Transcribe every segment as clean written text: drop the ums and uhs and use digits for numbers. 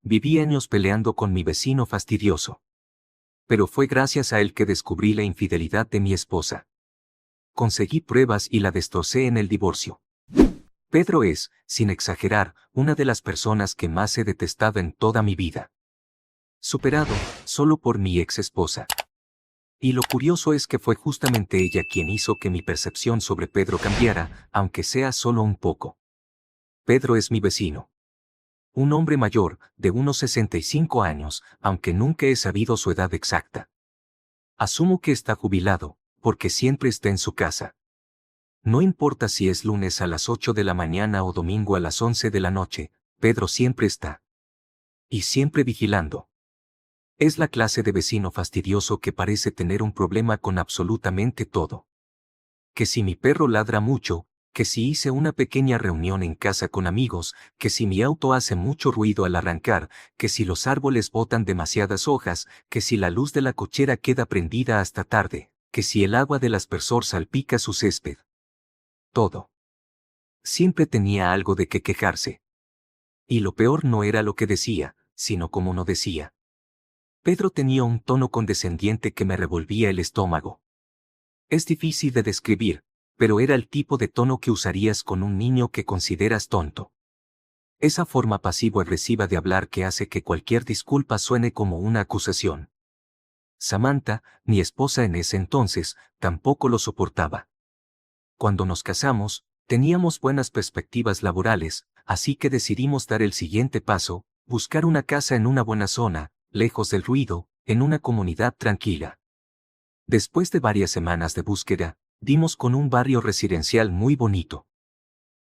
Viví años peleando con mi vecino fastidioso. Pero fue gracias a él que descubrí la infidelidad de mi esposa. Conseguí pruebas y la destrocé en el divorcio. Pedro es, sin exagerar, una de las personas que más he detestado en toda mi vida. Superado, solo por mi ex esposa. Y lo curioso es que fue justamente ella quien hizo que mi percepción sobre Pedro cambiara, aunque sea solo un poco. Pedro es mi vecino. Un hombre mayor, de unos 65 años, aunque nunca he sabido su edad exacta. Asumo que está jubilado, porque siempre está en su casa. No importa si es lunes a las 8 de la mañana o domingo a las 11 de la noche, Pedro siempre está. Y siempre vigilando. Es la clase de vecino fastidioso que parece tener un problema con absolutamente todo. Que si mi perro ladra mucho, que si hice una pequeña reunión en casa con amigos, que si mi auto hace mucho ruido al arrancar, que si los árboles botan demasiadas hojas, que si la luz de la cochera queda prendida hasta tarde, que si el agua del aspersor salpica su césped. Todo. Siempre tenía algo de qué quejarse. Y lo peor no era lo que decía, sino cómo no decía. Pedro tenía un tono condescendiente que me revolvía el estómago. Es difícil de describir, pero era el tipo de tono que usarías con un niño que consideras tonto. Esa forma pasivo-agresiva de hablar que hace que cualquier disculpa suene como una acusación. Samantha, mi esposa en ese entonces, tampoco lo soportaba. Cuando nos casamos, teníamos buenas perspectivas laborales, así que decidimos dar el siguiente paso, buscar una casa en una buena zona, lejos del ruido, en una comunidad tranquila. Después de varias semanas de búsqueda, dimos con un barrio residencial muy bonito.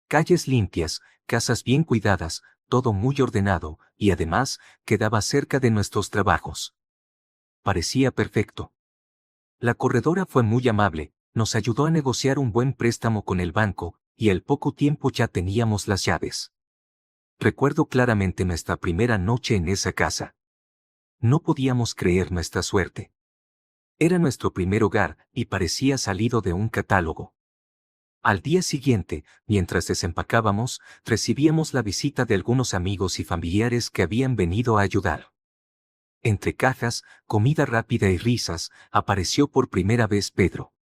Calles limpias, casas bien cuidadas, todo muy ordenado, y además, quedaba cerca de nuestros trabajos. Parecía perfecto. La corredora fue muy amable, nos ayudó a negociar un buen préstamo con el banco, y al poco tiempo ya teníamos las llaves. Recuerdo claramente nuestra primera noche en esa casa. No podíamos creer nuestra suerte. Era nuestro primer hogar, y parecía salido de un catálogo. Al día siguiente, mientras desempacábamos, recibíamos la visita de algunos amigos y familiares que habían venido a ayudar. Entre cajas, comida rápida y risas, apareció por primera vez Pedro.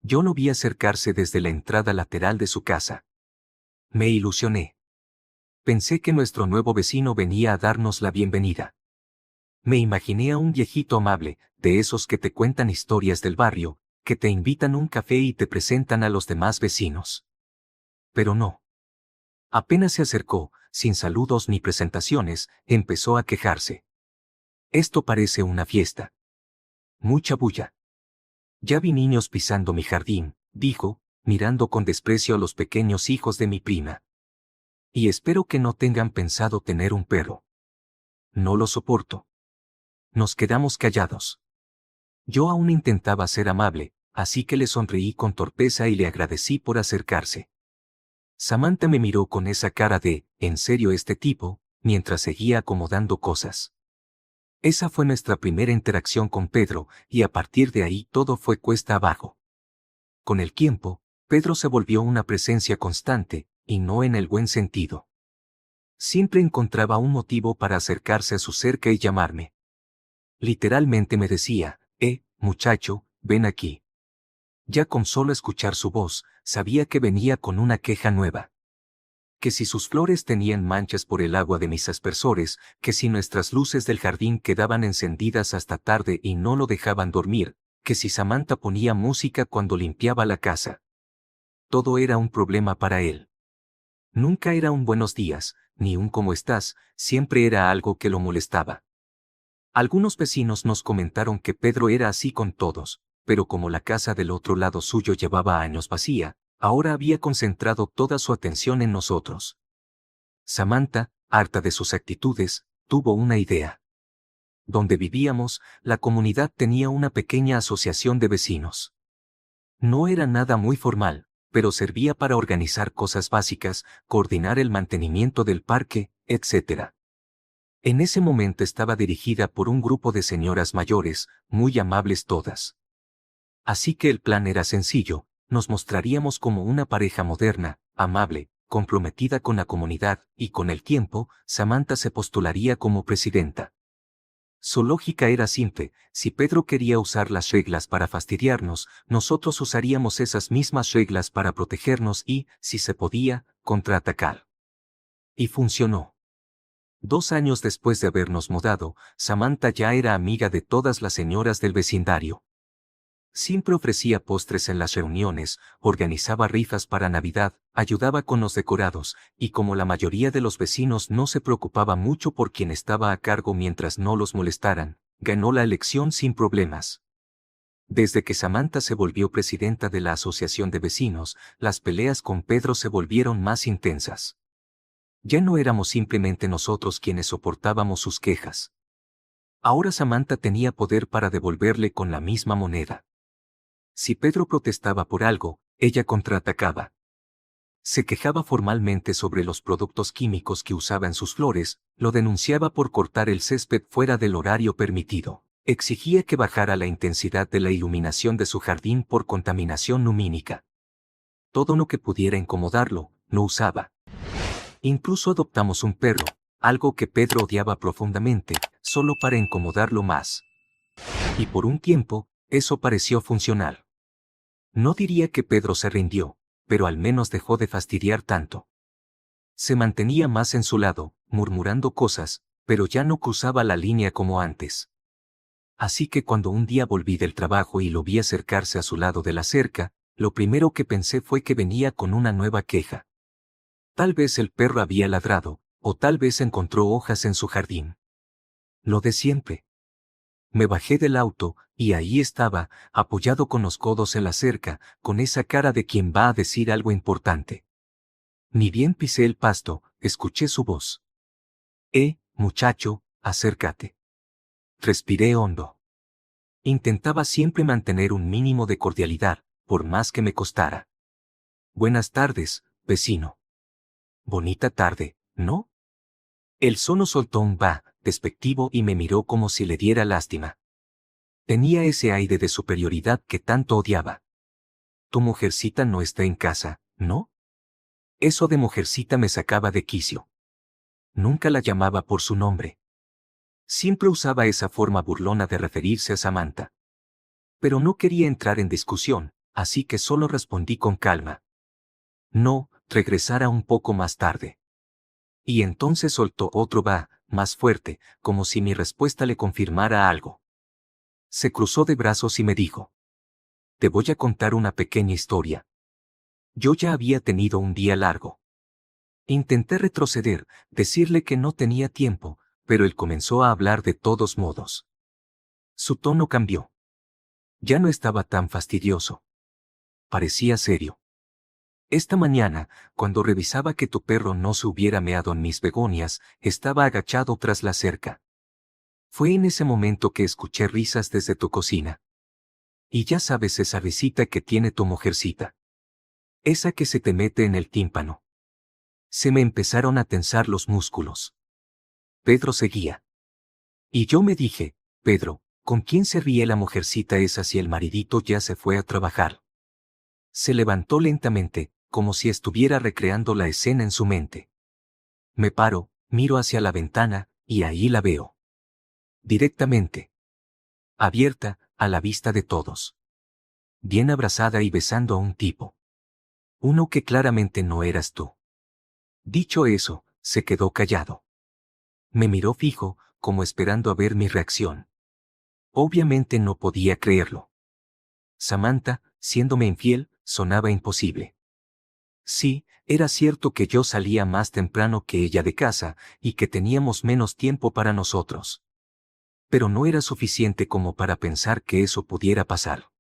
Yo lo vi acercarse desde la entrada lateral de su casa. Me ilusioné. Pensé que nuestro nuevo vecino venía a darnos la bienvenida. Me imaginé a un viejito amable, de esos que te cuentan historias del barrio, que te invitan un café y te presentan a los demás vecinos. Pero no. Apenas se acercó, sin saludos ni presentaciones, empezó a quejarse. Esto parece una fiesta. Mucha bulla. Ya vi niños pisando mi jardín, dijo, mirando con desprecio a los pequeños hijos de mi prima. Y espero que no tengan pensado tener un perro. No lo soporto. Nos quedamos callados. Yo aún intentaba ser amable, así que le sonreí con torpeza y le agradecí por acercarse. Samantha me miró con esa cara de, ¿en serio este tipo?, mientras seguía acomodando cosas. Esa fue nuestra primera interacción con Pedro, y a partir de ahí todo fue cuesta abajo. Con el tiempo, Pedro se volvió una presencia constante, y no en el buen sentido. Siempre encontraba un motivo para acercarse a su cerca y llamarme. Literalmente me decía, muchacho, ven aquí. Ya con solo escuchar su voz, sabía que venía con una queja nueva. Que si sus flores tenían manchas por el agua de mis aspersores, que si nuestras luces del jardín quedaban encendidas hasta tarde y no lo dejaban dormir, que si Samantha ponía música cuando limpiaba la casa. Todo era un problema para él. Nunca era un buenos días, ni un cómo estás, siempre era algo que lo molestaba. Algunos vecinos nos comentaron que Pedro era así con todos, pero como la casa del otro lado suyo llevaba años vacía, ahora había concentrado toda su atención en nosotros. Samantha, harta de sus actitudes, tuvo una idea. Donde vivíamos, la comunidad tenía una pequeña asociación de vecinos. No era nada muy formal, pero servía para organizar cosas básicas, coordinar el mantenimiento del parque, etc. En ese momento estaba dirigida por un grupo de señoras mayores, muy amables todas. Así que el plan era sencillo, nos mostraríamos como una pareja moderna, amable, comprometida con la comunidad, y con el tiempo, Samantha se postularía como presidenta. Su lógica era simple: si Pedro quería usar las reglas para fastidiarnos, nosotros usaríamos esas mismas reglas para protegernos y, si se podía, contraatacar. Y funcionó. 2 años después de habernos mudado, Samantha ya era amiga de todas las señoras del vecindario. Siempre ofrecía postres en las reuniones, organizaba rifas para Navidad, ayudaba con los decorados, y como la mayoría de los vecinos no se preocupaba mucho por quien estaba a cargo mientras no los molestaran, ganó la elección sin problemas. Desde que Samantha se volvió presidenta de la asociación de vecinos, las peleas con Pedro se volvieron más intensas. Ya no éramos simplemente nosotros quienes soportábamos sus quejas. Ahora Samantha tenía poder para devolverle con la misma moneda. Si Pedro protestaba por algo, ella contraatacaba. Se quejaba formalmente sobre los productos químicos que usaba en sus flores, lo denunciaba por cortar el césped fuera del horario permitido, exigía que bajara la intensidad de la iluminación de su jardín por contaminación lumínica. Todo lo que pudiera incomodarlo, lo usaba. Incluso adoptamos un perro, algo que Pedro odiaba profundamente, solo para incomodarlo más. Y por un tiempo, eso pareció funcional. No diría que Pedro se rindió, pero al menos dejó de fastidiar tanto. Se mantenía más en su lado, murmurando cosas, pero ya no cruzaba la línea como antes. Así que cuando un día volví del trabajo y lo vi acercarse a su lado de la cerca, lo primero que pensé fue que venía con una nueva queja. Tal vez el perro había ladrado, o tal vez encontró hojas en su jardín. Lo de siempre. Me bajé del auto, y ahí estaba, apoyado con los codos en la cerca, con esa cara de quien va a decir algo importante. Ni bien pisé el pasto, escuché su voz. Muchacho, acércate. Respiré hondo. Intentaba siempre mantener un mínimo de cordialidad, por más que me costara. Buenas tardes, vecino. Bonita tarde, ¿no? El zono soltó un va, despectivo, y me miró como si le diera lástima. Tenía ese aire de superioridad que tanto odiaba. Tu mujercita no está en casa, ¿no? Eso de mujercita me sacaba de quicio. Nunca la llamaba por su nombre. Siempre usaba esa forma burlona de referirse a Samantha. Pero no quería entrar en discusión, así que solo respondí con calma. No, regresará un poco más tarde. Y entonces soltó otro va, más fuerte, como si mi respuesta le confirmara algo. Se cruzó de brazos y me dijo: te voy a contar una pequeña historia. Yo ya había tenido un día largo. Intenté retroceder, decirle que no tenía tiempo, pero él comenzó a hablar de todos modos. Su tono cambió. Ya no estaba tan fastidioso. Parecía serio. Esta mañana, cuando revisaba que tu perro no se hubiera meado en mis begonias, estaba agachado tras la cerca. Fue en ese momento que escuché risas desde tu cocina. Y ya sabes esa risita que tiene tu mujercita. Esa que se te mete en el tímpano. Se me empezaron a tensar los músculos. Pedro seguía. Y yo me dije: Pedro, ¿con quién se ríe la mujercita esa si el maridito ya se fue a trabajar? Se levantó lentamente, como si estuviera recreando la escena en su mente. Me paro, miro hacia la ventana, y ahí la veo. Directamente. Abierta, a la vista de todos. Bien abrazada y besando a un tipo. Uno que claramente no eras tú. Dicho eso, se quedó callado. Me miró fijo, como esperando a ver mi reacción. Obviamente no podía creerlo. Samantha, siéndome infiel, sonaba imposible. Sí, era cierto que yo salía más temprano que ella de casa, y que teníamos menos tiempo para nosotros. Pero no era suficiente como para pensar que eso pudiera pasar.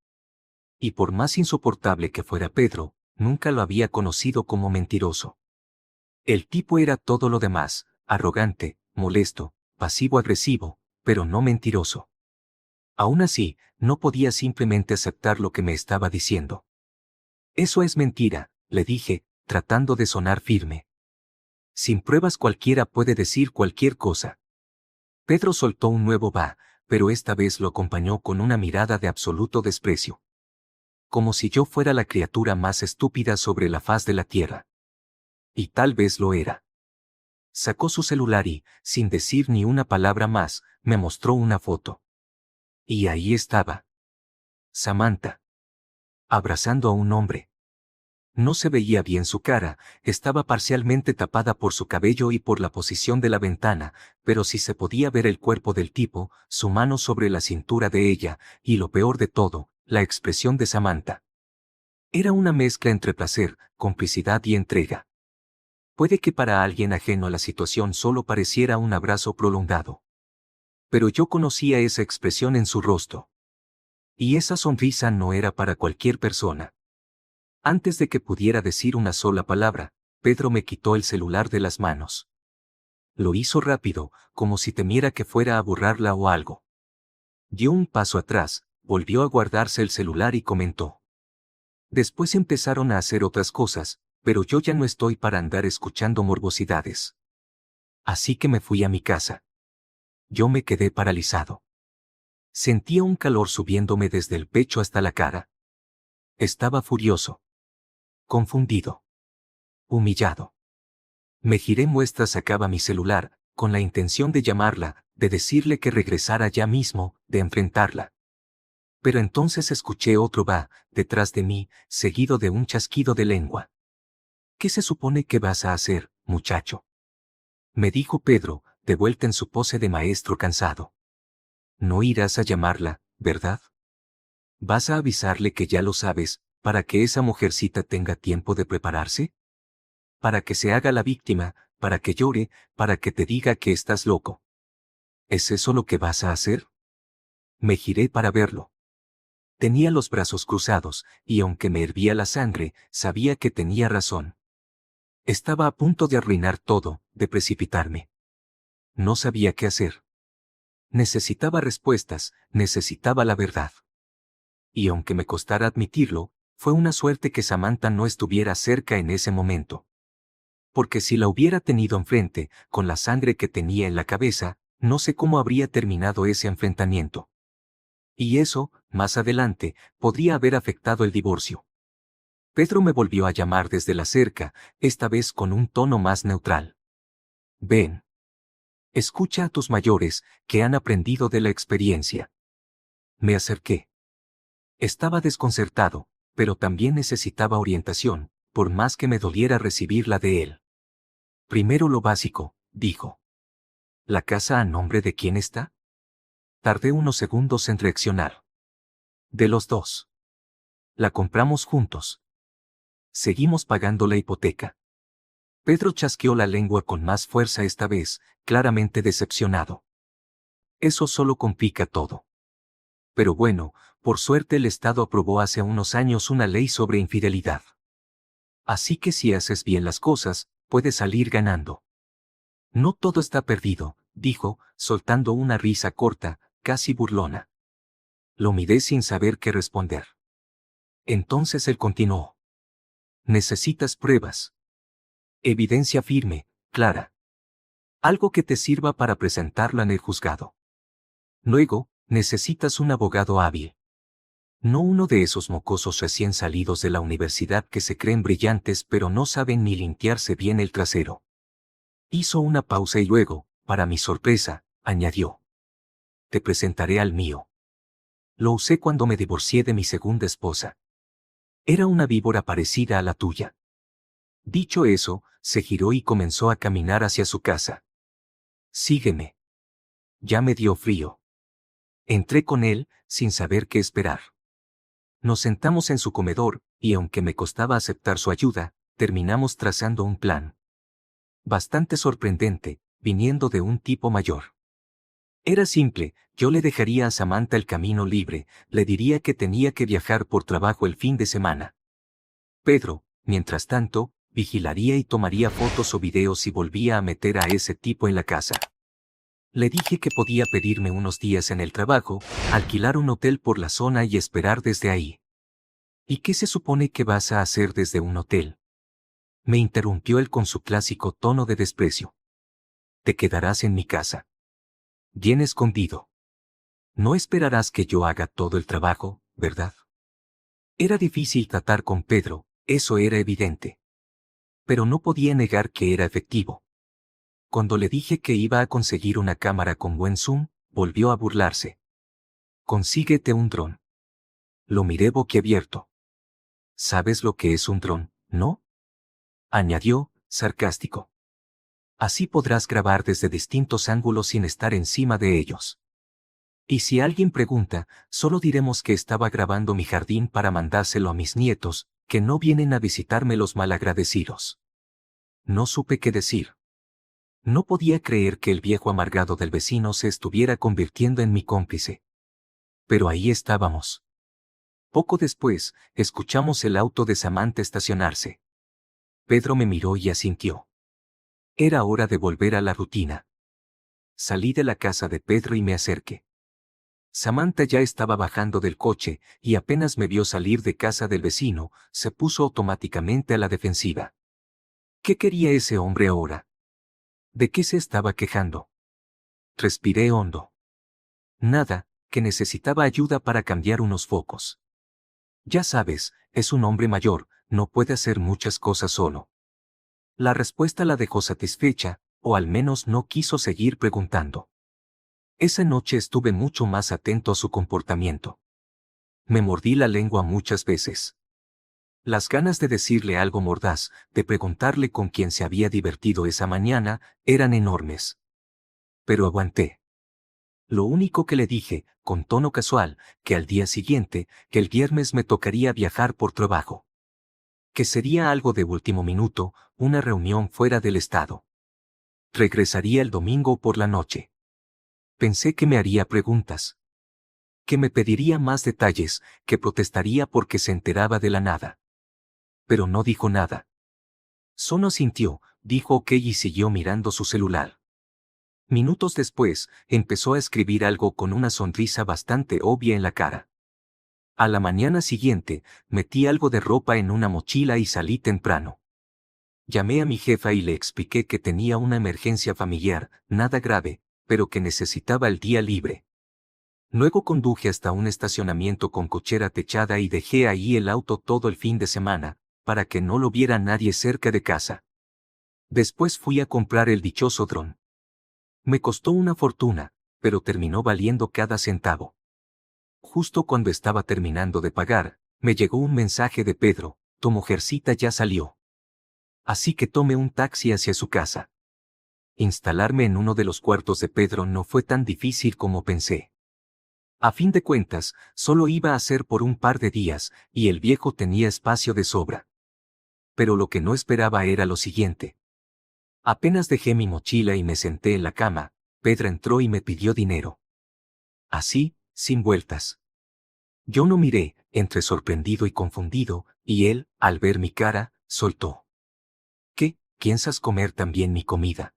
Y por más insoportable que fuera Pedro, nunca lo había conocido como mentiroso. El tipo era todo lo demás: arrogante, molesto, pasivo-agresivo, pero no mentiroso. Aún así, no podía simplemente aceptar lo que me estaba diciendo. Eso es mentira, le dije, tratando de sonar firme. Sin pruebas cualquiera puede decir cualquier cosa. Pedro soltó un nuevo va, pero esta vez lo acompañó con una mirada de absoluto desprecio. Como si yo fuera la criatura más estúpida sobre la faz de la tierra. Y tal vez lo era. Sacó su celular y, sin decir ni una palabra más, me mostró una foto. Y ahí estaba. Samantha. Abrazando a un hombre. No se veía bien su cara, estaba parcialmente tapada por su cabello y por la posición de la ventana, pero sí se podía ver el cuerpo del tipo, su mano sobre la cintura de ella, y lo peor de todo, la expresión de Samantha. Era una mezcla entre placer, complicidad y entrega. Puede que para alguien ajeno a la situación solo pareciera un abrazo prolongado. Pero yo conocía esa expresión en su rostro. Y esa sonrisa no era para cualquier persona. Antes de que pudiera decir una sola palabra, Pedro me quitó el celular de las manos. Lo hizo rápido, como si temiera que fuera a borrarla o algo. Dio un paso atrás, volvió a guardarse el celular y comentó. Después empezaron a hacer otras cosas, pero yo ya no estoy para andar escuchando morbosidades. Así que me fui a mi casa. Yo me quedé paralizado. Sentía un calor subiéndome desde el pecho hasta la cara. Estaba furioso. Confundido. Humillado. Me giré mientras sacaba mi celular, con la intención de llamarla, de decirle que regresara ya mismo, de enfrentarla. Pero entonces escuché otro va, detrás de mí, seguido de un chasquido de lengua. ¿Qué se supone que vas a hacer, muchacho? Me dijo Pedro, de vuelta en su pose de maestro cansado. No irás a llamarla, ¿verdad? ¿Vas a avisarle que ya lo sabes, para que esa mujercita tenga tiempo de prepararse? Para que se haga la víctima, para que llore, para que te diga que estás loco. ¿Es eso lo que vas a hacer? Me giré para verlo. Tenía los brazos cruzados, y aunque me hervía la sangre, sabía que tenía razón. Estaba a punto de arruinar todo, de precipitarme. No sabía qué hacer. Necesitaba respuestas, necesitaba la verdad. Y aunque me costara admitirlo, fue una suerte que Samantha no estuviera cerca en ese momento. Porque si la hubiera tenido enfrente, con la sangre que tenía en la cabeza, no sé cómo habría terminado ese enfrentamiento. Y eso, más adelante, podría haber afectado el divorcio. Pedro me volvió a llamar desde la cerca, esta vez con un tono más neutral. Ven. Escucha a tus mayores, que han aprendido de la experiencia. Me acerqué. Estaba desconcertado, pero también necesitaba orientación, por más que me doliera recibirla de él. Primero lo básico, dijo. ¿La casa a nombre de quién está? Tardé unos segundos en reaccionar. De los dos. La compramos juntos. Seguimos pagando la hipoteca. Pedro chasqueó la lengua con más fuerza esta vez, claramente decepcionado. Eso solo complica todo. Pero bueno, por suerte el Estado aprobó hace unos años una ley sobre infidelidad. Así que si haces bien las cosas, puedes salir ganando. No todo está perdido, dijo, soltando una risa corta, casi burlona. Lo miré sin saber qué responder. Entonces él continuó. Necesitas pruebas. Evidencia firme, clara. Algo que te sirva para presentarla en el juzgado. Luego, necesitas un abogado hábil. No uno de esos mocosos recién salidos de la universidad que se creen brillantes pero no saben ni limpiarse bien el trasero. Hizo una pausa y luego, para mi sorpresa, añadió. Te presentaré al mío. Lo usé cuando me divorcié de mi segunda esposa. Era una víbora parecida a la tuya. Dicho eso, se giró y comenzó a caminar hacia su casa. Sígueme. Ya me dio frío. Entré con él, sin saber qué esperar. Nos sentamos en su comedor, y aunque me costaba aceptar su ayuda, terminamos trazando un plan. Bastante sorprendente, viniendo de un tipo mayor. Era simple, yo le dejaría a Samantha el camino libre, le diría que tenía que viajar por trabajo el fin de semana. Pedro, mientras tanto, vigilaría y tomaría fotos o videos si volvía a meter a ese tipo en la casa. Le dije que podía pedirme unos días en el trabajo, alquilar un hotel por la zona y esperar desde ahí. ¿Y qué se supone que vas a hacer desde un hotel? Me interrumpió él con su clásico tono de desprecio. Te quedarás en mi casa. Bien escondido. No esperarás que yo haga todo el trabajo, ¿verdad? Era difícil tratar con Pedro, eso era evidente. Pero no podía negar que era efectivo. Cuando le dije que iba a conseguir una cámara con buen zoom, volvió a burlarse. Consíguete un dron. Lo miré boquiabierto. ¿Sabes lo que es un dron, no? Añadió, sarcástico. Así podrás grabar desde distintos ángulos sin estar encima de ellos. Y si alguien pregunta, solo diremos que estaba grabando mi jardín para mandárselo a mis nietos, que no vienen a visitarme los malagradecidos. No supe qué decir. No podía creer que el viejo amargado del vecino se estuviera convirtiendo en mi cómplice. Pero ahí estábamos. Poco después, escuchamos el auto de Samantha estacionarse. Pedro me miró y asintió. Era hora de volver a la rutina. Salí de la casa de Pedro y me acerqué. Samantha ya estaba bajando del coche, y apenas me vio salir de casa del vecino, se puso automáticamente a la defensiva. ¿Qué quería ese hombre ahora? ¿De qué se estaba quejando? Respiré hondo. Nada, que necesitaba ayuda para cambiar unos focos. Ya sabes, es un hombre mayor, no puede hacer muchas cosas solo. La respuesta la dejó satisfecha, o al menos no quiso seguir preguntando. Esa noche estuve mucho más atento a su comportamiento. Me mordí la lengua muchas veces. Las ganas de decirle algo mordaz, de preguntarle con quién se había divertido esa mañana, eran enormes. Pero aguanté. Lo único que le dije, con tono casual, que al día siguiente, que el viernes me tocaría viajar por trabajo. Que sería algo de último minuto, una reunión fuera del estado. Regresaría el domingo por la noche. Pensé que me haría preguntas. Que me pediría más detalles, que protestaría porque se enteraba de la nada. Pero no dijo nada. Solo sintió, dijo ok y siguió mirando su celular. Minutos después, empezó a escribir algo con una sonrisa bastante obvia en la cara. A la mañana siguiente, metí algo de ropa en una mochila y salí temprano. Llamé a mi jefa y le expliqué que tenía una emergencia familiar, nada grave, pero que necesitaba el día libre. Luego conduje hasta un estacionamiento con cochera techada y dejé ahí el auto todo el fin de semana, para que no lo viera nadie cerca de casa. Después fui a comprar el dichoso dron. Me costó una fortuna, pero terminó valiendo cada centavo. Justo cuando estaba terminando de pagar, me llegó un mensaje de Pedro: tu mujercita ya salió. Así que tomé un taxi hacia su casa. Instalarme en uno de los cuartos de Pedro no fue tan difícil como pensé. A fin de cuentas, solo iba a ser por un par de días, y el viejo tenía espacio de sobra. Pero lo que no esperaba era lo siguiente. Apenas dejé mi mochila y me senté en la cama, Pedro entró y me pidió dinero. Así, sin vueltas. Yo no miré, entre sorprendido y confundido, y él, al ver mi cara, soltó. ¿Qué, piensas comer también mi comida?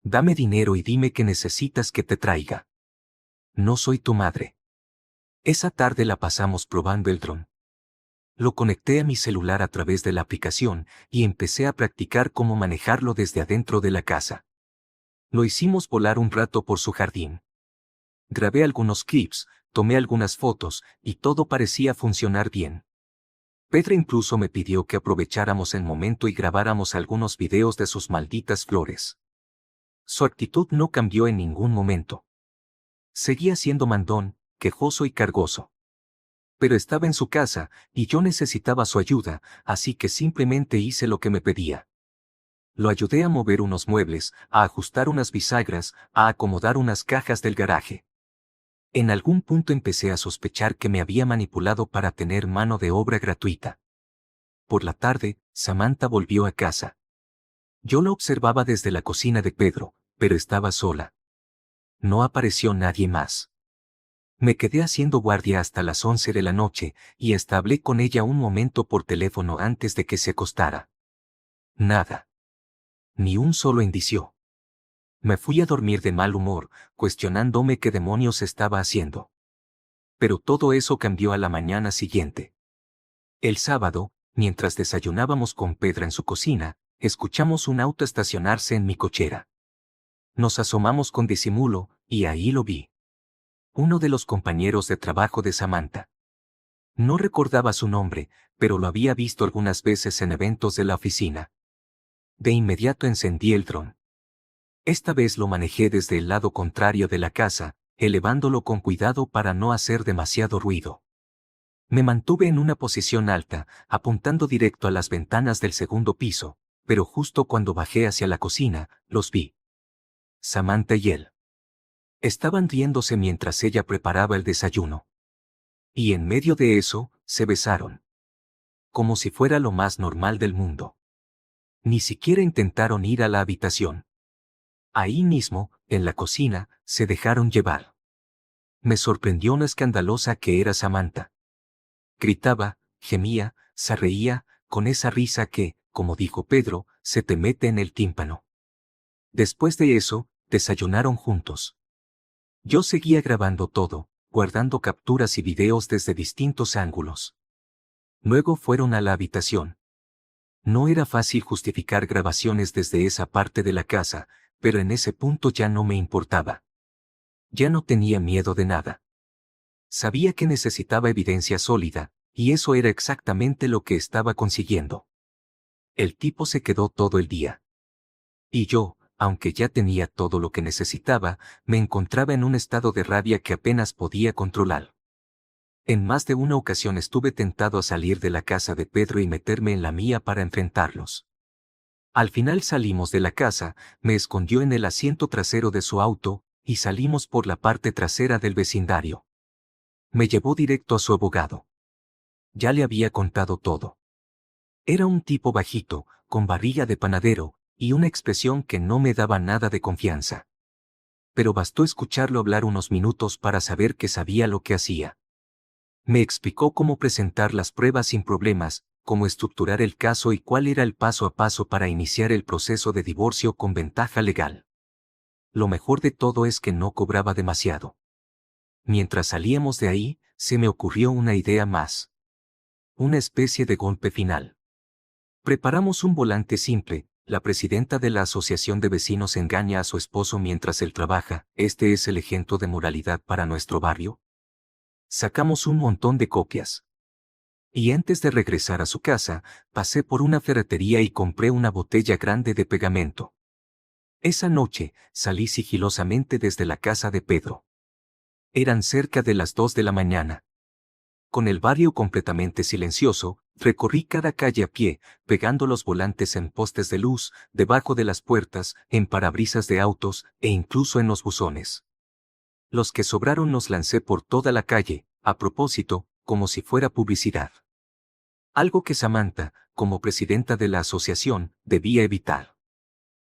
Dame dinero y dime qué necesitas que te traiga. No soy tu madre. Esa tarde la pasamos probando el dron. Lo conecté a mi celular a través de la aplicación, y empecé a practicar cómo manejarlo desde adentro de la casa. Lo hicimos volar un rato por su jardín. Grabé algunos clips, tomé algunas fotos, y todo parecía funcionar bien. Pedro incluso me pidió que aprovecháramos el momento y grabáramos algunos videos de sus malditas flores. Su actitud no cambió en ningún momento. Seguía siendo mandón, quejoso y cargoso. Pero estaba en su casa, y yo necesitaba su ayuda, así que simplemente hice lo que me pedía. Lo ayudé a mover unos muebles, a ajustar unas bisagras, a acomodar unas cajas del garaje. En algún punto empecé a sospechar que me había manipulado para tener mano de obra gratuita. Por la tarde, Samantha volvió a casa. Yo la observaba desde la cocina de Pedro, pero estaba sola. No apareció nadie más. Me quedé haciendo guardia hasta las 11 de la noche, y hasta hablé con ella un momento por teléfono antes de que se acostara. Nada. Ni un solo indicio. Me fui a dormir de mal humor, cuestionándome qué demonios estaba haciendo. Pero todo eso cambió a la mañana siguiente. El sábado, mientras desayunábamos con Pedra en su cocina, escuchamos un auto estacionarse en mi cochera. Nos asomamos con disimulo, y ahí lo vi. Uno de los compañeros de trabajo de Samantha. No recordaba su nombre, pero lo había visto algunas veces en eventos de la oficina. De inmediato encendí el dron. Esta vez lo manejé desde el lado contrario de la casa, elevándolo con cuidado para no hacer demasiado ruido. Me mantuve en una posición alta, apuntando directo a las ventanas del segundo piso, pero justo cuando bajé hacia la cocina, los vi. Samantha y él. Estaban riéndose mientras ella preparaba el desayuno. Y en medio de eso, se besaron. Como si fuera lo más normal del mundo. Ni siquiera intentaron ir a la habitación. Ahí mismo, en la cocina, se dejaron llevar. Me sorprendió lo escandalosa que era Samantha. Gritaba, gemía, se reía, con esa risa que, como dijo Pedro, se te mete en el tímpano. Después de eso, desayunaron juntos. Yo seguía grabando todo, guardando capturas y videos desde distintos ángulos. Luego fueron a la habitación. No era fácil justificar grabaciones desde esa parte de la casa, pero en ese punto ya no me importaba. Ya no tenía miedo de nada. Sabía que necesitaba evidencia sólida, y eso era exactamente lo que estaba consiguiendo. El tipo se quedó todo el día. Y yo, aunque ya tenía todo lo que necesitaba, me encontraba en un estado de rabia que apenas podía controlar. En más de una ocasión estuve tentado a salir de la casa de Pedro y meterme en la mía para enfrentarlos. Al final salimos de la casa, me escondió en el asiento trasero de su auto, y salimos por la parte trasera del vecindario. Me llevó directo a su abogado. Ya le había contado todo. Era un tipo bajito, con barriga de panadero, y una expresión que no me daba nada de confianza. Pero bastó escucharlo hablar unos minutos para saber que sabía lo que hacía. Me explicó cómo presentar las pruebas sin problemas, cómo estructurar el caso y cuál era el paso a paso para iniciar el proceso de divorcio con ventaja legal. Lo mejor de todo es que no cobraba demasiado. Mientras salíamos de ahí, se me ocurrió una idea más. Una especie de golpe final. Preparamos un volante simple. La presidenta de la Asociación de Vecinos engaña a su esposo mientras él trabaja. ¿Este es el ejemplo de moralidad para nuestro barrio? Sacamos un montón de copias. Y antes de regresar a su casa, pasé por una ferretería y compré una botella grande de pegamento. Esa noche, salí sigilosamente desde la casa de Pedro. Eran cerca de las 2 de la mañana. Con el barrio completamente silencioso, recorrí cada calle a pie, pegando los volantes en postes de luz, debajo de las puertas, en parabrisas de autos, e incluso en los buzones. Los que sobraron los lancé por toda la calle, a propósito, como si fuera publicidad. Algo que Samantha, como presidenta de la asociación, debía evitar.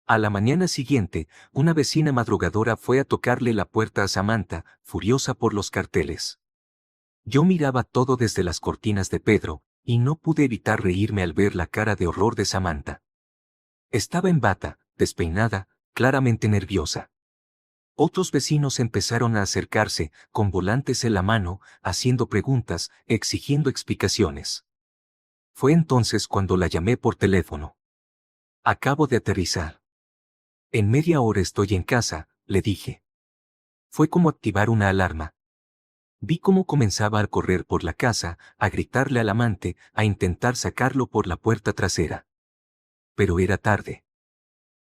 A la mañana siguiente, una vecina madrugadora fue a tocarle la puerta a Samantha, furiosa por los carteles. Yo miraba todo desde las cortinas de Pedro, y no pude evitar reírme al ver la cara de horror de Samantha. Estaba en bata, despeinada, claramente nerviosa. Otros vecinos empezaron a acercarse, con volantes en la mano, haciendo preguntas, exigiendo explicaciones. Fue entonces cuando la llamé por teléfono. Acabo de aterrizar. En media hora estoy en casa, le dije. Fue como activar una alarma. Vi cómo comenzaba a correr por la casa, a gritarle al amante, a intentar sacarlo por la puerta trasera. Pero era tarde.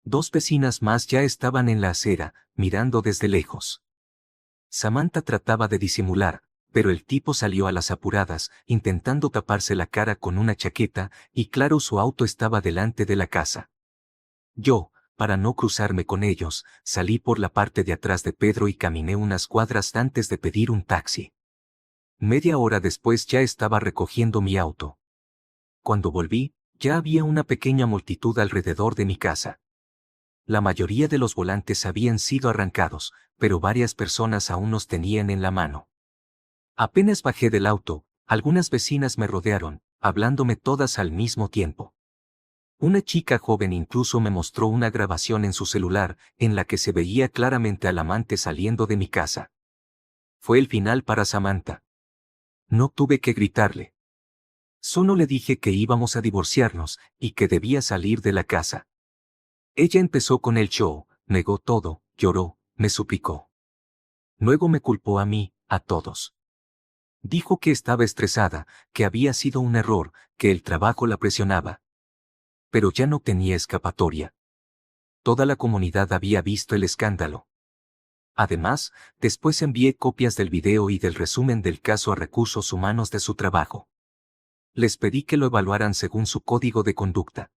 2 vecinas más ya estaban en la acera, mirando desde lejos. Samantha trataba de disimular, pero el tipo salió a las apuradas, intentando taparse la cara con una chaqueta, y claro, su auto estaba delante de la casa. Yo, para no cruzarme con ellos, salí por la parte de atrás de Pedro y caminé unas cuadras antes de pedir un taxi. Media hora después ya estaba recogiendo mi auto. Cuando volví, ya había una pequeña multitud alrededor de mi casa. La mayoría de los volantes habían sido arrancados, pero varias personas aún los tenían en la mano. Apenas bajé del auto, algunas vecinas me rodearon, hablándome todas al mismo tiempo. Una chica joven incluso me mostró una grabación en su celular, en la que se veía claramente al amante saliendo de mi casa. Fue el final para Samantha. No tuve que gritarle. Solo le dije que íbamos a divorciarnos, y que debía salir de la casa. Ella empezó con el show, negó todo, lloró, me suplicó. Luego me culpó a mí, a todos. Dijo que estaba estresada, que había sido un error, que el trabajo la presionaba. Pero ya no tenía escapatoria. Toda la comunidad había visto el escándalo. Además, después envié copias del video y del resumen del caso a Recursos Humanos de su trabajo. Les pedí que lo evaluaran según su código de conducta.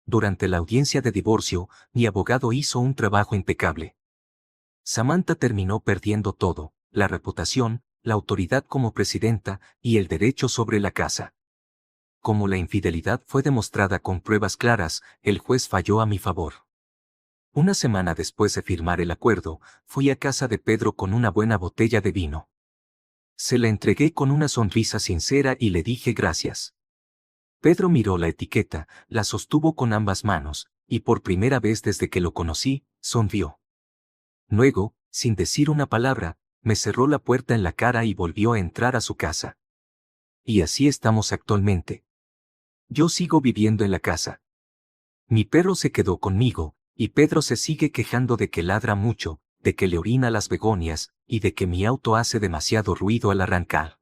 Durante la audiencia de divorcio, mi abogado hizo un trabajo impecable. Samantha terminó perdiendo todo: la reputación, la autoridad como presidenta y el derecho sobre la casa. Como la infidelidad fue demostrada con pruebas claras, el juez falló a mi favor. Una semana después de firmar el acuerdo, fui a casa de Pedro con una buena botella de vino. Se la entregué con una sonrisa sincera y le dije gracias. Pedro miró la etiqueta, la sostuvo con ambas manos, y por primera vez desde que lo conocí, sonrió. Luego, sin decir una palabra, me cerró la puerta en la cara y volvió a entrar a su casa. Y así estamos actualmente. Yo sigo viviendo en la casa. Mi perro se quedó conmigo, y Pedro se sigue quejando de que ladra mucho, de que le orina las begonias, y de que mi auto hace demasiado ruido al arrancar.